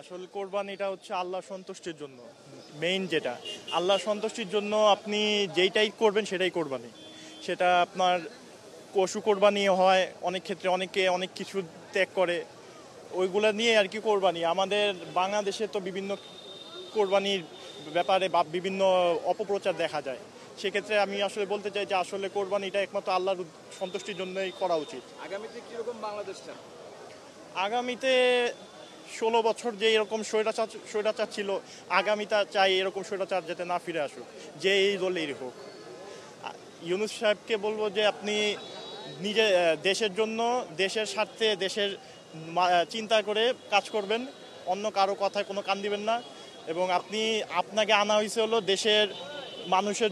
আসল কোরবানিটা হচ্ছে আল্লাহ সন্তুষ্টির জন্য, মেইন যেটা আল্লাহ সন্তুষ্টির জন্য আপনি যেইটাই করবেন সেটাই কোরবানি। সেটা আপনার পশু কোরবানি হয়, অনেক ক্ষেত্রে অনেকে অনেক কিছু ত্যাগ করে, ওইগুলো নিয়ে আর কি কোরবানি। আমাদের বাংলাদেশে তো বিভিন্ন কোরবানির ব্যাপারে বা বিভিন্ন অপপ্রচার দেখা যায়। সেক্ষেত্রে আমি আসলে বলতে চাই যে আসলে কোরবানিটা একমাত্র আল্লাহর সন্তুষ্টির জন্যই করা উচিত। আগামীতে কিরকম বাংলাদেশ চান? আগামীতে 16 বছর যে এরকম স্বৈরাচার ছিল, আগামীটা চাই এরকম স্বৈরাচার যাতে না ফিরে আসুক, যে এই দলেরই হোক। ইউনূস সাহেবকে বলবো যে আপনি নিজে দেশের জন্য, দেশের স্বার্থে, দেশের চিন্তা করে কাজ করবেন, অন্য কারো কথায় কোনো কান দিবেন না। এবং আপনাকে আনা হয়েছে হলো দেশের মানুষের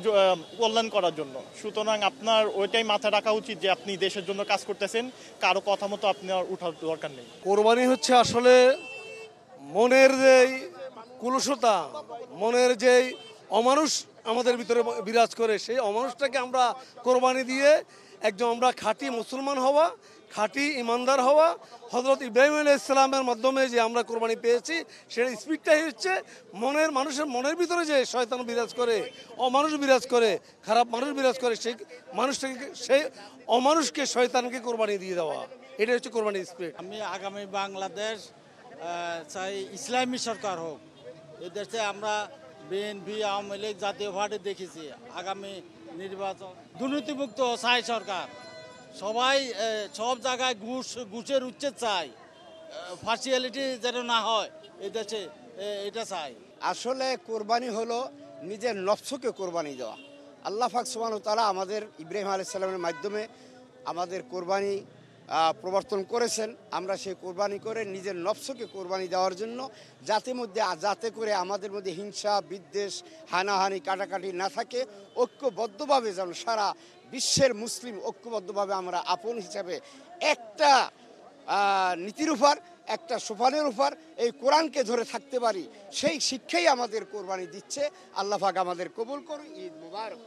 কল্যাণ করার জন্য, সুতরাং আপনার ওইটাই মাথায় রাখা উচিত যে আপনি দেশের জন্য কাজ করতেছেন, কারো কথা মতো আপনার উঠার দরকার নেই। কোরবানি হচ্ছে আসলে মনের যেই কুলুষতা, মনের যেই অমানুষ আমাদের ভিতরে বিরাজ করে, সেই অমানুষটাকে আমরা কোরবানি দিয়ে একজন আমরা খাঁটি মুসলমান হওয়া, খাঁটি ইমানদার হওয়া, হজরত ইব্রাহিম আলাইহিস সালামের মাধ্যমে যে আমরা কোরবানি পেয়েছি, সেই স্পিডটাই হচ্ছে মানুষের মনের ভিতরে যে শয়তান বিরাজ করে, অমানুষ বিরাজ করে, খারাপ মানুষ বিরাজ করে, সেই অমানুষকে শয়তানকে কোরবানি দিয়ে দেওয়া, এটা হচ্ছে কোরবানির স্পিরিট। আমি আগামী বাংলাদেশ চাই ইসলামী সরকার হোক। এই দেশে আমরা বিএনপি, আওয়ামী লীগ, জাতীয় পার্টি দেখেছি। আগামী নির্বাচন দুর্নীতিমুক্ত চাই সরকার। সবাই সব জায়গায় ঘুষের উচ্ছেদ চাই, পার্সিয়ালিটি যেন না হয় এই দেশে, এটা চাই। আসলে কোরবানি হলো নিজের নফসকে কোরবানি দেওয়া। আল্লাহ পাক সুবহানাহু ওয়া তাআলা আমাদের ইব্রাহিম আলাইহিস সালামের মাধ্যমে আমাদের কোরবানি প্রবর্তন করেছেন। আমরা সেই কোরবানি করে নিজের নফসকে কোরবানি দেওয়ার জন্য, যাতে করে আমাদের মধ্যে হিংসা, বিদ্বেষ, হানাহানি, কাটাকাটি না থাকে, ঐক্যবদ্ধভাবে যেন সারা বিশ্বের মুসলিম ঐক্যবদ্ধভাবে আমরা আপন হিসাবে একটা নীতির উপর, একটা সোপানের উপর এই কোরআনকে ধরে থাকতে পারি, সেই শিক্ষাই আমাদের কোরবানি দিচ্ছে। আল্লাহ পাক আমাদের কবুল করুন। ঈদ মুবারক।